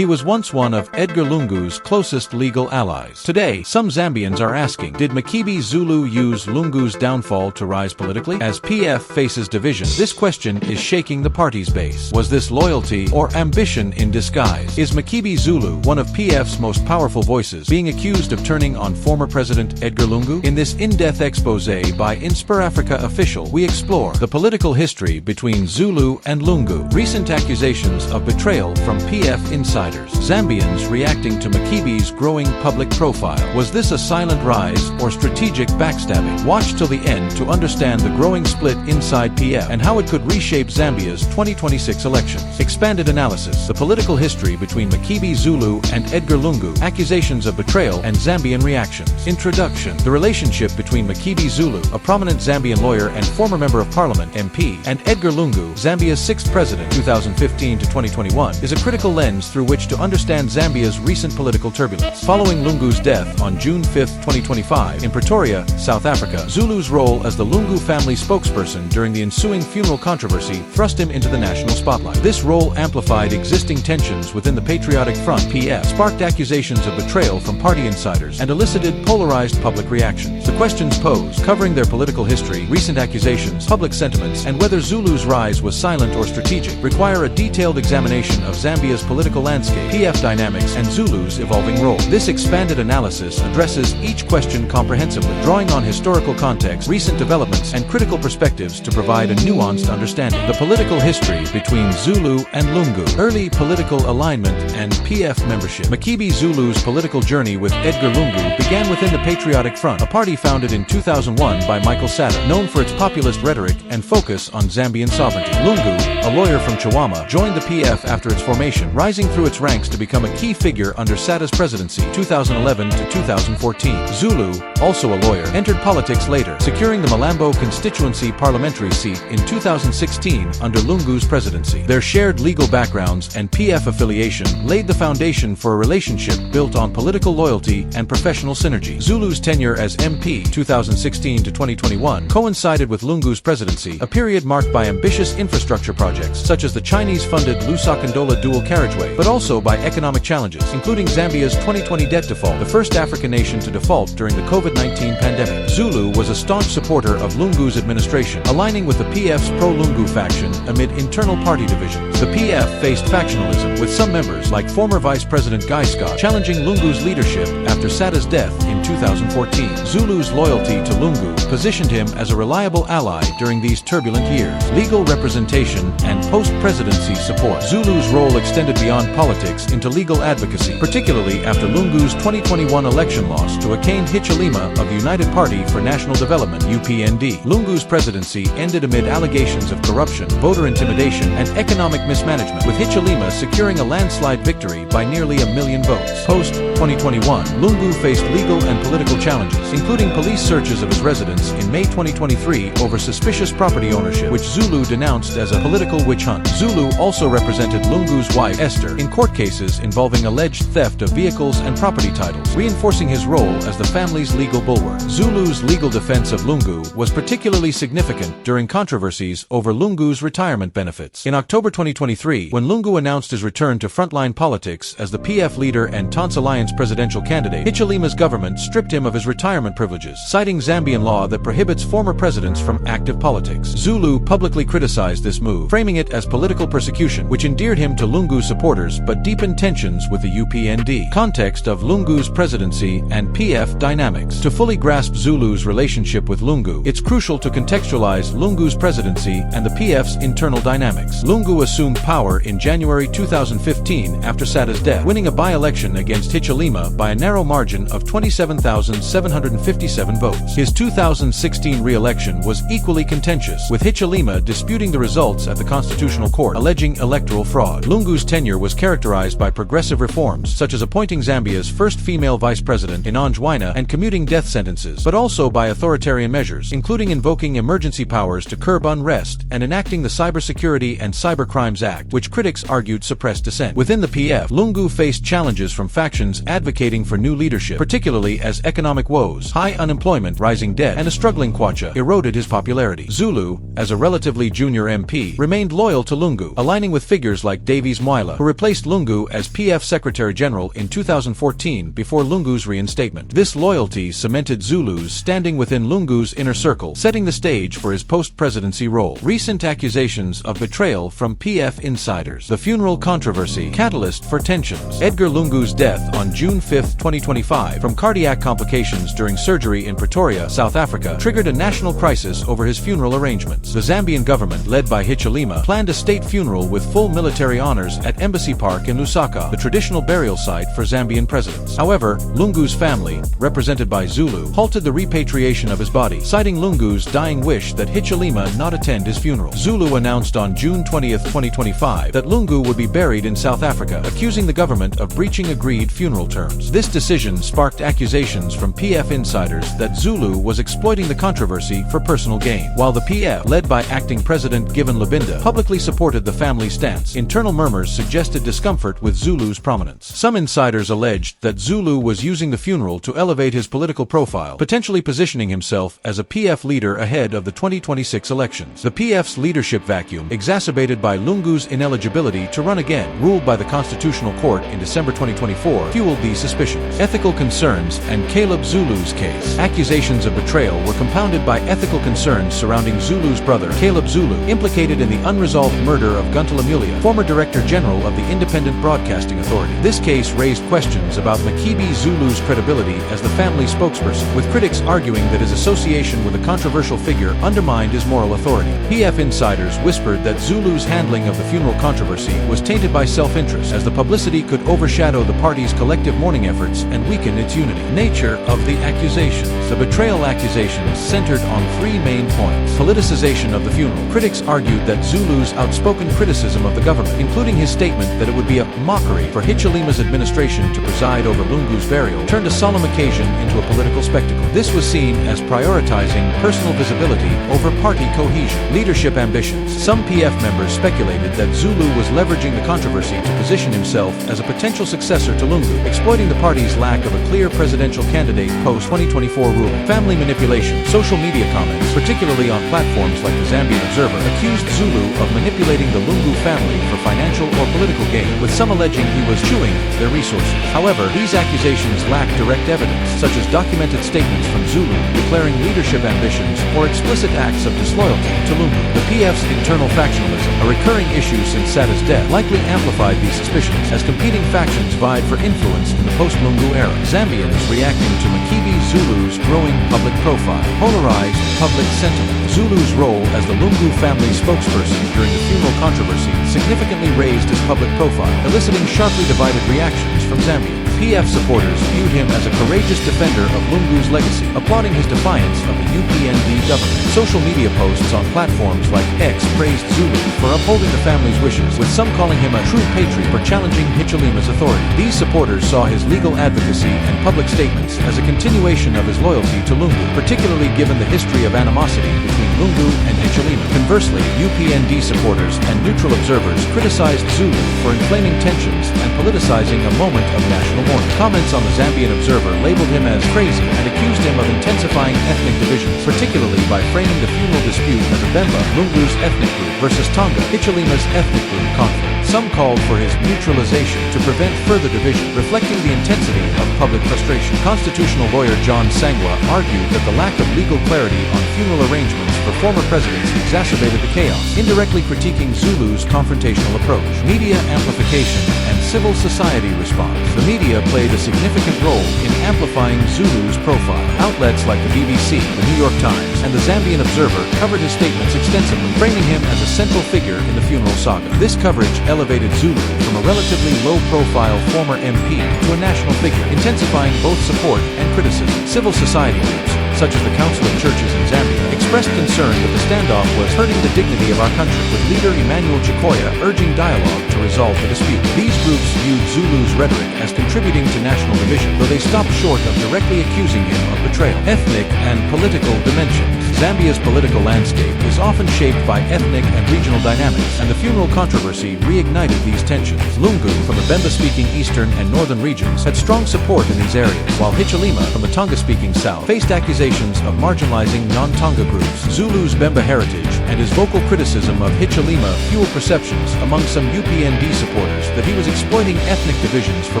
He was once one of Edgar Lungu's closest legal allies. Today, some Zambians are asking, did Makebi Zulu use Lungu's downfall to rise politically? As PF faces division, this question is shaking the party's base. Was this loyalty or ambition in disguise? Is Makebi Zulu, one of PF's most powerful voices, being accused of turning on former President Edgar Lungu? In this in-depth exposé by InspirAfrica official, we explore the political history between Zulu and Lungu, recent accusations of betrayal from PF insiders, Zambians reacting to Makebi's growing public profile. Was this a silent rise or strategic backstabbing? Watch till the end to understand the growing split inside PF and how it could reshape Zambia's 2026 elections. Expanded analysis: the political history between Makebi Zulu and Edgar Lungu, accusations of betrayal and Zambian reactions. Introduction: the relationship between Makebi Zulu, a prominent Zambian lawyer and former member of parliament (MP), and Edgar Lungu, Zambia's 6th president 2015 to 2021, is a critical lens through which to understand Zambia's recent political turbulence. Following Lungu's death on June 5, 2025, in Pretoria, South Africa, Zulu's role as the Lungu family spokesperson during the ensuing funeral controversy thrust him into the national spotlight. This role amplified existing tensions within the Patriotic Front (PF), sparked accusations of betrayal from party insiders, and elicited polarized public reactions. The questions posed, covering their political history, recent accusations, public sentiments, and whether Zulu's rise was silent or strategic, require a detailed examination of Zambia's political landscape, PF dynamics, and Zulu's evolving role. This expanded analysis addresses each question comprehensively, drawing on historical context, recent developments, and critical perspectives to provide a nuanced understanding. The political history between Zulu and Lungu, early political alignment, and PF membership. Makebi Zulu's political journey with Edgar Lungu began within the Patriotic Front, a party founded in 2001 by Michael Sata, known for its populist rhetoric and focus on Zambian sovereignty. Lungu, a lawyer from Chihuahua, joined the PF after its formation, rising through its ranks to become a key figure under Sata's presidency 2011 to 2014. Zulu, also a lawyer, entered politics later, securing the Malambo constituency parliamentary seat in 2016 under Lungu's presidency. Their shared legal backgrounds and PF affiliation laid the foundation for a relationship built on political loyalty and professional synergy. Zulu's tenure as MP 2016 to 2021 coincided with Lungu's presidency, a period marked by ambitious infrastructure projects such as the Chinese-funded Lusaka-Ndola dual carriageway, but also by economic challenges, including Zambia's 2020 debt default, the first African nation to default during the COVID-19 pandemic. Zulu was a staunch supporter of Lungu's administration, aligning with the PF's pro-Lungu faction amid internal party divisions. The PF faced factionalism, with some members, like former Vice President Guy Scott, challenging Lungu's leadership after Sata's death in 2014. Zulu's loyalty to Lungu positioned him as a reliable ally during these turbulent years. Legal representation and post-presidency support. Zulu's role extended beyond politics into legal advocacy, particularly after Lungu's 2021 election loss to Hakainde Hichilema of the United Party for National Development (UPND). Lungu's presidency ended amid allegations of corruption, voter intimidation, and economic mismanagement, with Hichilema securing a landslide victory by nearly 1 million votes. Post-2021, Lungu faced legal and political challenges, including police searches of his residence in May 2023 over suspicious property ownership, which Zulu denounced as a political witch hunt. Zulu also represented Lungu's wife, Esther, in court cases involving alleged theft of vehicles and property titles, reinforcing his role as the family's legal bulwark. Zulu's legal defense of Lungu was particularly significant during controversies over Lungu's retirement benefits. In October 2023, when Lungu announced his return to frontline politics as the PF leader and Tans Alliance presidential candidate, Hichilema's government stripped him of his retirement privileges, citing Zambian law that prohibits former presidents from active politics. Zulu publicly criticized this move, framing it as political persecution, which endeared him to Lungu's supporters but deepened tensions with the UPND. Context of Lungu's presidency and PF dynamics. To fully grasp Zulu's relationship with Lungu, it's crucial to contextualize Lungu's presidency and the PF's internal dynamics. Lungu assumed power in January 2015 after Sata's death, winning a by-election against Hichilema by a narrow margin of 27,757 votes. His 2016 re-election was equally contentious, with Hichilema disputing the results at the Constitutional Court, alleging electoral fraud. Lungu's tenure was characterized by progressive reforms, such as appointing Zambia's first female vice president in Waina and commuting death sentences, but also by authoritarian measures, including invoking emergency powers to curb unrest and enacting the Cybersecurity and Cybercrimes Act, which critics argued suppressed dissent. Within the PF, Lungu faced challenges from factions advocating for new leadership, particularly as economic woes, high unemployment, rising debt, and a struggling Kwacha eroded his popularity. Zulu, as a relatively junior MP, remained loyal to Lungu, aligning with figures like Davies Mwila, who replaced Lungu as PF Secretary General in 2014 before Lungu's reinstatement. This loyalty cemented Zulu's standing within Lungu's inner circle, setting the stage for his post-presidency role. Recent accusations of betrayal from PF insiders. The funeral controversy, catalyst for tensions. Edgar Lungu's death on June 5, 2025, from cardiac complications during surgery in Pretoria, South Africa, triggered a national crisis over his funeral arrangements. The Zambian government, led by Hichilema, planned a state funeral with full military honors at Embassy Park in Lusaka, the traditional burial site for Zambian presidents. However, Lungu's family, represented by Zulu, halted the repatriation of his body, citing Lungu's dying wish that Hichilema not attend his funeral. Zulu announced on June 20, 2025, that Lungu would be buried in South Africa, accusing the government of breaching agreed funeral terms. This decision sparked accusations from PF insiders that Zulu was exploiting the controversy for personal gain. While the PF, led by acting President Given Labinda, publicly supported the family's stance, internal murmurs suggested discomfort with Zulu's prominence. Some insiders alleged that Zulu was using the funeral to elevate his political profile, potentially positioning himself as a PF leader ahead of the 2026 elections. The PF's leadership vacuum, exacerbated by Lungu's ineligibility to run again, ruled by the Constitutional Court in December 2024, fueled these suspicions. Ethical concerns and Caleb Zulu's case. Accusations of betrayal were compounded by ethical concerns surrounding Zulu's brother, Caleb Zulu, implicated in the unresolved murder of Guntula Mulia, former Director General of the Independent Broadcasting Authority. This case raised questions about Makebi Zulu's credibility as the family spokesperson, with critics arguing that his association with a controversial figure undermined his moral authority. PF insiders whispered that Zulu's handling of the funeral controversy was tainted by self-interest, as the publicity could overshadow the party's collective mourning efforts and weaken its unity. Nature of the accusations. The betrayal accusations centered on three main points. Politicization of the funeral. Critics argued that Zulu's outspoken criticism of the government, including his statement that it would be a mockery for Hichilema's administration to preside over Lungu's burial, turned a solemn occasion into a political spectacle. This was seen as prioritizing personal visibility over party cohesion. Leadership ambitions. Some PF members speculated that Zulu was leveraging the controversy to position himself as a potential successor to Lungu, exploiting the party's lack of a clear presidential candidate post-2024 ruling. Family manipulation. Social media comments, particularly on platforms like the Zambian Observer, accused Zulu of manipulating the Lungu family for financial or political gain, with some alleging he was chewing their resources. However, these accusations lack direct evidence, such as documented statements from Zulu declaring leadership ambitions or explicit acts of disloyalty to Lungu. The PF's internal factionalism, a recurring issue since Sada's death, likely amplified these suspicions, as competing factions vied for influence in the post-Lungu era. Zambians reacting to Makebi Zulu's growing public profile. Polarized public sentiment. Zulu's role as the Lungu family spokesperson during the funeral controversy significantly raised his public profile, eliciting sharply divided reactions from Zambians. PF supporters viewed him as a courageous defender of Lungu's legacy, applauding his defiance of the UPND government. Social media posts on platforms like X praised Zulu for upholding the family's wishes, with some calling him a true patriot for challenging Hichilema's authority. These supporters saw his legal advocacy and public statements as a continuation of his loyalty to Lungu, particularly given the history of animosity between Lungu and Hichilema. Conversely, UPND supporters and neutral observers criticized Zulu for inflaming tensions and politicizing a moment of national mourning. Comments on the Zambian Observer labeled him as crazy and accused him of intensifying ethnic divisions, particularly by framing the funeral dispute as a Bemba, Lungu's ethnic group, versus Tonga, Hichilema's ethnic group conflict. Some called for his neutralization to prevent further division, reflecting the intensity of public frustration. Constitutional lawyer John Sangwa argued that the lack of legal clarity on funeral arrangements for former presidents exacerbated the chaos, indirectly critiquing Zulu's confrontational approach. Media amplification and civil society response. The media played a significant role in amplifying Zulu's profile. Outlets like the BBC, the New York Times, and the Zambian Observer covered his statements extensively, framing him as a central figure in the funeral saga. This coverage elevated Zulu from a relatively low-profile former MP to a national figure, intensifying both support and criticism. Civil society groups, such as the Council of Churches in Zambia, expressed concern that the standoff was hurting the dignity of our country, with leader Emmanuel Chikoya urging dialogue to resolve the dispute. These groups viewed Zulu's rhetoric as contributing to national division, though they stopped short of directly accusing him of betrayal. Ethnic and political dimensions. Zambia's political landscape is often shaped by ethnic and regional dynamics, and the funeral controversy reignited these tensions. Lungu, from the Bemba-speaking eastern and northern regions, had strong support in these areas, while Hichilema, from the Tonga-speaking south, faced accusations of marginalizing non-Tonga groups. Zulu's Bemba heritage and his vocal criticism of Hichilema fueled perceptions among some UPND supporters that he was exploiting ethnic divisions for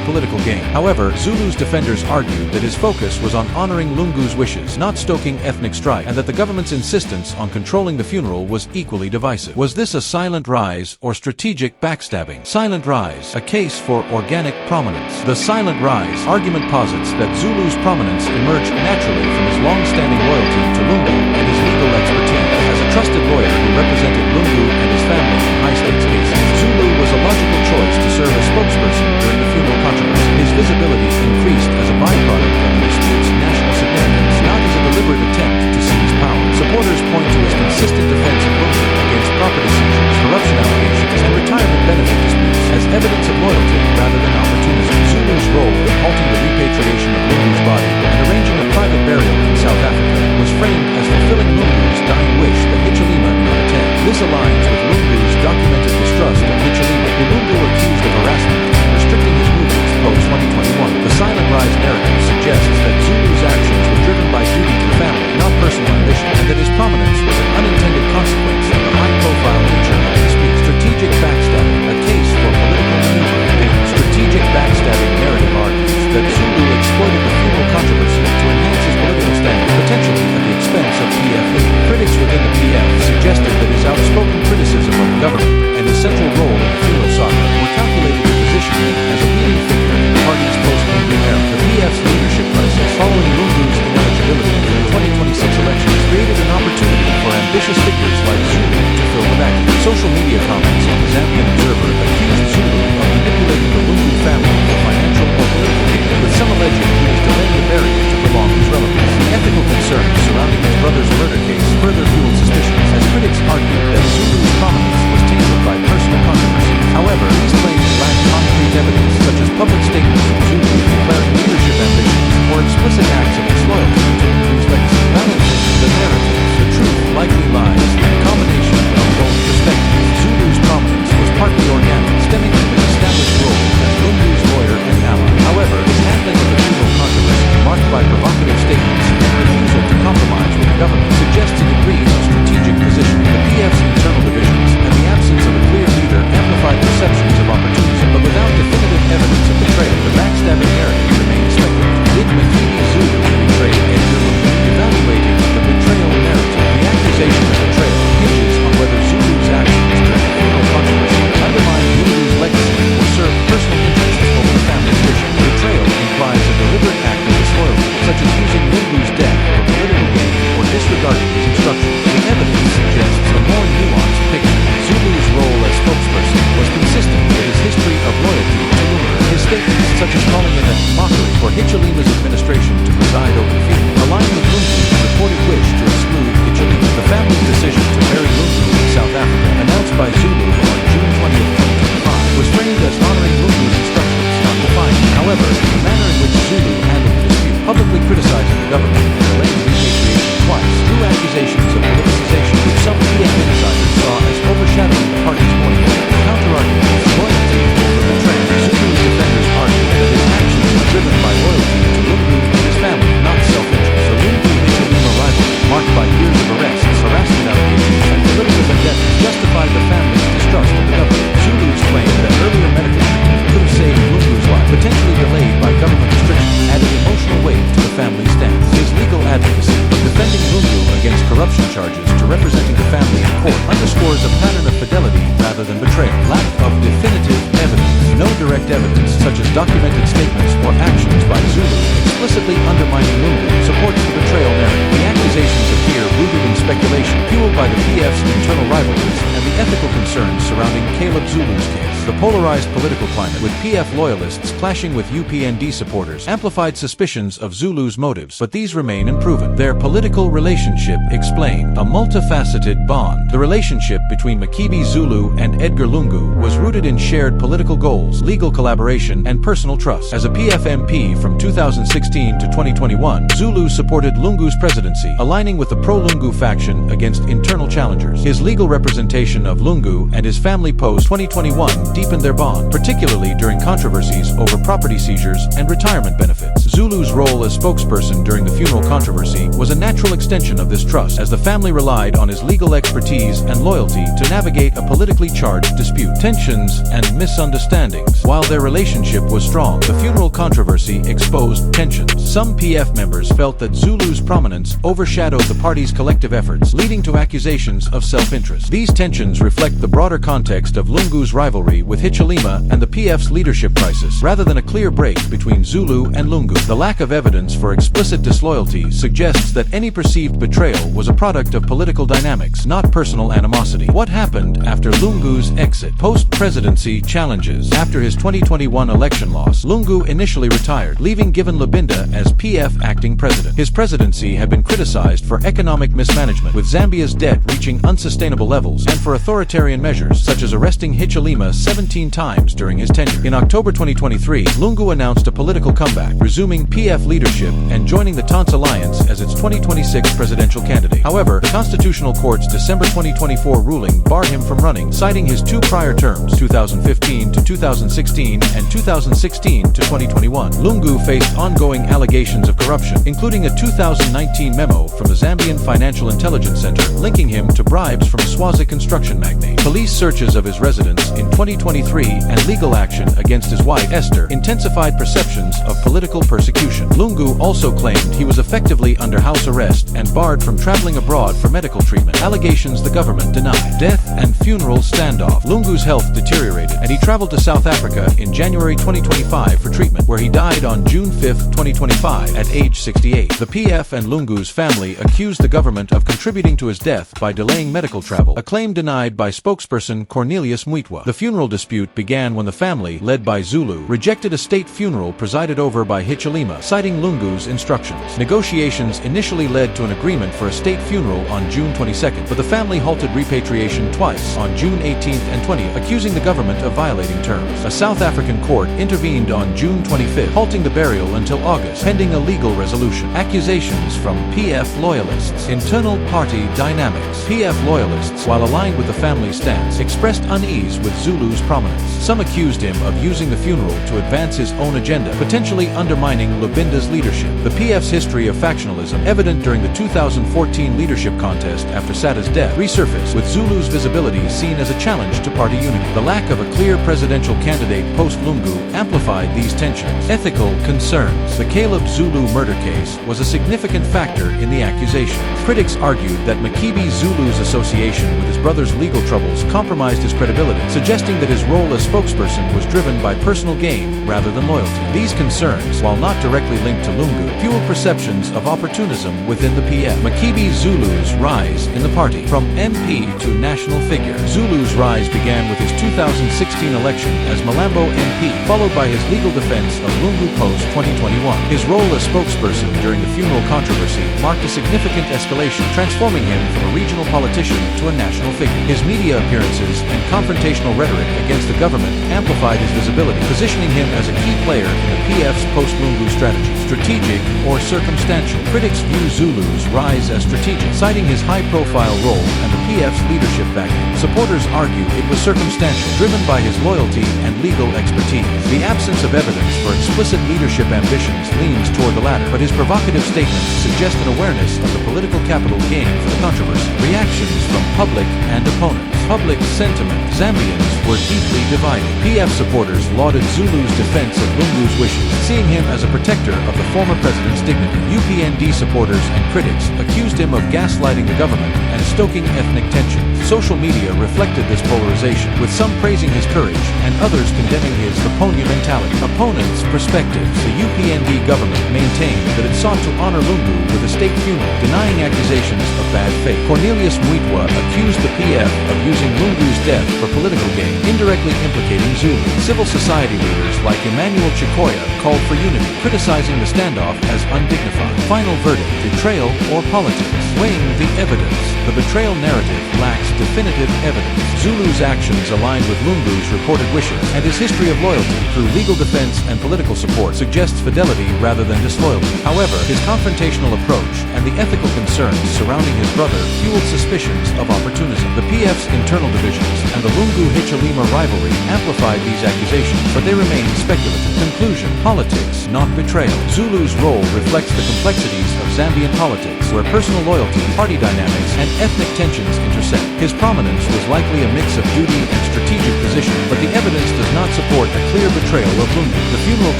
political gain. However, Zulu's defenders argued that his focus was on honoring Lungu's wishes, not stoking ethnic strife, and that the government's insistence on controlling the funeral was equally divisive. Was this a silent rise or strategic backstabbing? Silent rise, a case for organic prominence. The silent rise argument posits that Zulu's prominence emerged naturally from his long-standing loyalty to Lungu and his legal expertise. As a trusted lawyer who represented Lungu and his family in high-stakes cases, Zulu was a logical choice to serve as spokesperson during the funeral controversy. His visibility increased as a byproduct of the dispute's national significance, not as a deliberate attempt to seize power. Supporters point to his consistent defense of Lungu against property seizures, corruption allegations, and retirement benefit disputes as evidence of loyalty rather than opportunism. Zulu's role in halting the repatriation of Lungu's body and arranging a private burial in South Africa was framed as fulfilling Lungu's dying wish that Hichilema not attend. This aligns with Lungu's documented distrust of Hichilema, who Lungu accused of harassment and restricting his movements post-2021. The silent rise narrative suggests that Zulu's actions were driven by duty to the family, not personal ambition, and that his prominence was an unintended consequence of the high-profile nature of the dispute. Strategic backstabbing, a case for political maneuver. The strategic backstabbing narrative argues that Zulu exploited the funeral controversy to enhance his political standing, potentially at the expense of PF. Critics within the PF suggested that his outspoken criticism of the government and his central role in the funeral saga were calculated to position him as a leading figure in the party's post-Lungu era. The PF's leadership crisis following Lungu's ineligibility in the 2026 elections created an opportunity for ambitious figures like Zulu to fill the vacuum. Social media comments on the Zambian Observer accused Zulu of manipulating the Lungu family for financial or political gain, with some alleging he was delaying the burial to prolong his relevance. The ethical concerns surrounding his brother's murder case further fueled suspicions, as critics argued that Zulu's prominence was tainted by personal controversy. However, these claims lack concrete evidence, such as public statements from Zulu declaring leadership ambitions or explicit acts of disloyalty to Lungu's legacy. Balancing the narratives, the truth likely lies in a combination of both perspectives. Zulu's prominence was partly organic, stemming from his established role as Lungu's lawyer and ally. However, his handling of the funeral controversy, marked by provocative statements and a refusal to compromise with the government, suggests a degree of strategic positioning. The PF's internal divisions and the absence of a clear leader amplified perceptions of opportunism, but without definitive evidence of betrayal, the backstabbing narrative remains speculative. Did Makebi Zulu betray Edgar Lungu? Evaluating the betrayal narrative, the accusation of betrayal hinges on whether Zulu's actions during the funeral controversy undermine Lungu's legacy or serve personal interests over the family's wishes. Betrayal implies a deliberate act of disloyalty, such as using Lungu's death for political gain or disregarding his instructions. The evidence suggests a more nuanced picture. Zulu's role as spokesperson was consistent with his history of loyalty to Lungu. His statements, such as calling it a mockery for Hichilema's administration to preside over the funeral, aligned with Lungu's reported wish to exclude Hichilema. The family's decision to bury Lungu in South Africa, announced by Zulu on June 20th, 2025, was framed as honoring Lungu's instructions, not defining. However, the manner in which Zulu handled the dispute, publicly criticizing the government and delaying repatriation twice, drew accusations of politicization, which some PF insiders saw as overshadowing the party's mourning. Counter-arguments, loyalty over betrayal. Zulu's defenders argued that his actions were driven by loyalty to Lungu and his family, not self-interest. The Lungu-Hichilema rivalry, marked by years of arrests, harassment allegations, and political vendettas, justified the family's distrust of the government. Zulu's claim that earlier medical treatment could have saved Lungu's life, potentially delayed by government restrictions, added emotional weight to the family's stance. His legal advocacy, defending Lungu against corruption charges to representing the family in court, underscores a pattern of fidelity rather than betrayal. Lack of definitive evidence. No direct evidence, such as documented statements or actions by Zulu explicitly undermining Lungu, supports the betrayal narrative. The accusations appear rooted in speculation, fueled by the PF's internal rivalries and the ethical concerns surrounding Caleb Zulu's case. The polarized political climate, with PF loyalists clashing with UPND supporters, amplified suspicions of Zulu's motives, but these remain unproven. Their political relationship explained. A multifaceted bond. The relationship between Makebi Zulu and Edgar Lungu was rooted in shared political goals, legal collaboration, and personal trust. As a PF MP from 2016 to 2021, Zulu supported Lungu's presidency, aligning with the pro-Lungu faction against internal challengers. His legal representation of Lungu and his family post-2021 deepened their bond, particularly during controversies over property seizures and retirement benefits. Zulu's role as spokesperson during the funeral controversy was a natural extension of this trust, as the family relied on his legal expertise and loyalty to navigate a politically charged dispute. Tensions and misunderstandings. While their relationship was strong, the funeral controversy exposed tensions. Some PF members felt that Zulu's prominence overshadowed the party's collective efforts, leading to accusations of self-interest. These tensions reflect the broader context of Lungu's rivalry with Hichilema and the PF's leadership crisis, rather than a clear break between Zulu and Lungu. The lack of evidence for explicit disloyalty suggests that any perceived betrayal was a product of political dynamics, not personal animosity. What happened after Lungu's exit? Post-presidency challenges. After his 2021 election loss, Lungu initially retired, leaving Given Lubinda as PF acting president. His presidency had been criticized for economic mismanagement, with Zambia's debt reaching unsustainable levels, and for authoritarian measures, such as arresting Hichilema 17 times during his tenure. In October 2023, Lungu announced a political comeback, resuming PF leadership and joining the Tons Alliance as its 2026 presidential candidate. However, the Constitutional Court's December 2024 ruling barred him from running, citing his two prior terms, 2015 to 2016 and 2016 to 2021. Lungu faced ongoing allegations of corruption, including a 2019 memo from the Zambian Financial Intelligence Center linking him to bribes from a Swazi construction magnate. Police searches of his residence in 2023 and legal action against his wife, Esther, intensified perceptions of political persecution. Lungu also claimed he was effectively under house arrest and barred from traveling abroad for medical treatment, allegations the government denied. Death and funeral standoff. Lungu's health deteriorated, and he traveled to South Africa in January 2025 for treatment, where he died on June 5, 2025, at age 68. The PF and Lungu's family accused the government of contributing to his death by delaying medical travel, a claim denied by spokesperson Cornelius Mwitwa. The funeral dispute began when the family, led by Zulu, rejected a state funeral presided over by Hichilema, citing Lungu's instructions. Negotiations initially led to an agreement for a state funeral on June 22nd, but the family halted repatriation twice, on June 18th and 20th, accusing the government of violating terms. A South African court intervened on June 25th, halting the burial until August, pending a legal resolution. Accusations from PF loyalists. Internal party dynamics. PF loyalists, while aligned with the family's stance, expressed unease with Zulu's prominence. Some accused him of using the funeral to advance his own agenda, potentially undermining Lubinda's leadership. The PF's history of factionalism, evident during the 2014 leadership contest after Sata's death, resurfaced, with Zulu's visibility seen as a challenge to party unity. The lack of a clear presidential candidate post-Lungu amplified these tensions. Ethical concerns. The Caleb Zulu murder case was a significant factor in the accusation. Critics argued that Makebi Zulu's association with his brother's legal troubles compromised his credibility, suggesting that his role as spokesperson was driven by personal gain rather than loyalty. These concerns, while not directly linked to Lungu, fueled perceptions of opportunism within the PF. Makebi Zulu's rise in the party. From MP to national figure, Zulu's rise began with his 2016 election as Malambo MP, followed by his legal defense of Lungu post-2021. His role as spokesperson during the funeral controversy marked a significant escalation, transforming him from a regional politician to a national figure. His media appearances and confrontational rhetoric against the government amplified his visibility, positioning him as a key player in the PF's post-Lungu strategy. Strategic or circumstantial. Critics view Zulu's rise as strategic, citing his high-profile role and the PF's leadership backing. Supporters argue it was circumstantial, driven by his loyalty and legal expertise. The absence of evidence for explicit leadership ambitions leans toward the latter, but his provocative statements suggest an awareness of the political capital gained for the controversy. Reactions from public and opponents. Public sentiment. Zambians were deeply divided. PF supporters lauded Zulu's defense of Lungu's wishes, seeing him as a protector of the former president's dignity. UPND supporters and critics accused him of gaslighting the government and stoking ethnic tensions. Social media reflected this polarization, with some praising his courage and others condemning his Kaponya mentality. Opponents' perspectives. The UPND government maintained that it sought to honor Lungu with a state funeral, denying accusations of bad faith. Cornelius Mwitwa accused the PF of using Lungu's death for political gain, indirectly implicating Zulu. Civil society leaders like Emmanuel Chikoya called for unity, criticizing the standoff as undignified. Final verdict: betrayal or politics? Weighing the evidence. The betrayal narrative lacks definitive evidence. Zulu's actions aligned with Lungu's reported wishes, and his history of loyalty through legal defense and political support suggests fidelity rather than disloyalty. However, his confrontational approach and the ethical concerns surrounding his brother fueled suspicions of opportunism. The PF's internal divisions and the Lungu-Hichilema rivalry amplified these accusations, but they remain speculative. Conclusion: politics, not betrayal. Zulu's role reflects the complexities of Zambian politics, where personal loyalty, party dynamics, and ethnic tensions intersect. His prominence was likely a mix of duty and strategic position, but the evidence does not support a clear betrayal of Lungu. The funeral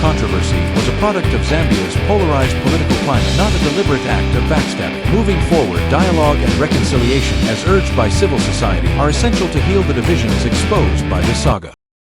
controversy was a product of Zambia's polarized political climate, not a deliberate act of backstabbing. Moving forward, dialogue and reconciliation, as urged by civil society, are essential to heal the divisions exposed by this saga.